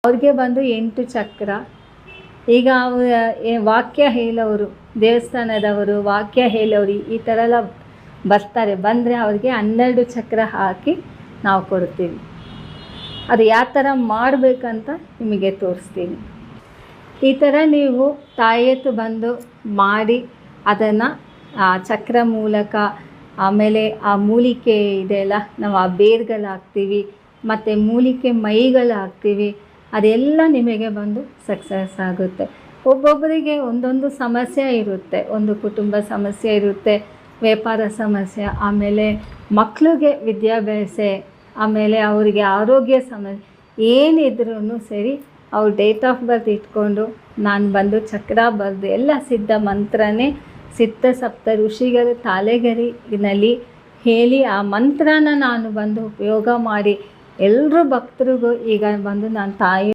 ಅವ್ರಿಗೆ ಬಂದು 8 ಚಕ್ರ. ಈಗ ವಾಕ್ಯ ಹೇಳೋರು, ದೇವಸ್ಥಾನದವರು ವಾಕ್ಯ ಹೇಳೋರು ಈ ಥರ ಎಲ್ಲ ಬರ್ತಾರೆ. ಬಂದರೆ ಅವ್ರಿಗೆ 12 ಚಕ್ರ ಹಾಕಿ ನಾವು ಕೊಡ್ತೀವಿ. ಅದು ಯಾವ ಥರ ಮಾಡಬೇಕಂತ ನಿಮಗೆ ತೋರಿಸ್ತೀನಿ. ಈ ಥರ ನೀವು ತಾಯತ್ತು ಬಂದು ಮಾಡಿ ಅದನ್ನು ಚಕ್ರ ಮೂಲಕ, ಆಮೇಲೆ ಆ ಮೂಲಿಕೆ ಇದೆಯಲ್ಲ, ನಾವು ಆ ಬೇರುಗಳು ಹಾಕ್ತೀವಿ ಮತ್ತು ಮೂಲಿಕೆ ಮೈಗಳು ಹಾಕ್ತೀವಿ. ಅದೆಲ್ಲ ನಿಮಗೆ ಬಂದು ಸಕ್ಸಸ್ ಆಗುತ್ತೆ. ಒಬ್ಬೊಬ್ಬರಿಗೆ ಒಂದೊಂದು ಸಮಸ್ಯೆ ಇರುತ್ತೆ. ಒಂದು ಕುಟುಂಬ ಸಮಸ್ಯೆ ಇರುತ್ತೆ, ವ್ಯಾಪಾರ ಸಮಸ್ಯೆ, ಆಮೇಲೆ ಮಕ್ಕಳಿಗೆ ವಿದ್ಯಾಭ್ಯಾಸ, ಆಮೇಲೆ ಅವರಿಗೆ ಆರೋಗ್ಯ ಸಮಸ್ಯೆ ಏನಿದ್ರೂ ಸರಿ, ಅವ್ರು ಡೇಟ್ ಆಫ್ ಬರ್ತ್ ಇಟ್ಕೊಂಡು ನಾನು ಬಂದು ಚಕ್ರ ಬರೆದು ಎಲ್ಲ ಸಿದ್ಧ ಮಂತ್ರನೇ ಸಿದ್ಧ ಸಪ್ತ ಋಷಿಗಳ ತಾಳೆಗರಿನಲ್ಲಿ ಹೇಳಿ ಆ ಮಂತ್ರನ ನಾನು ಬಂದು ಉಪಯೋಗ ಮಾಡಿ ಎಲ್ಲರೂ ಭಕ್ತರಿಗೂ ಈಗ ಬಂದು ನಾನು ತಾಯಿ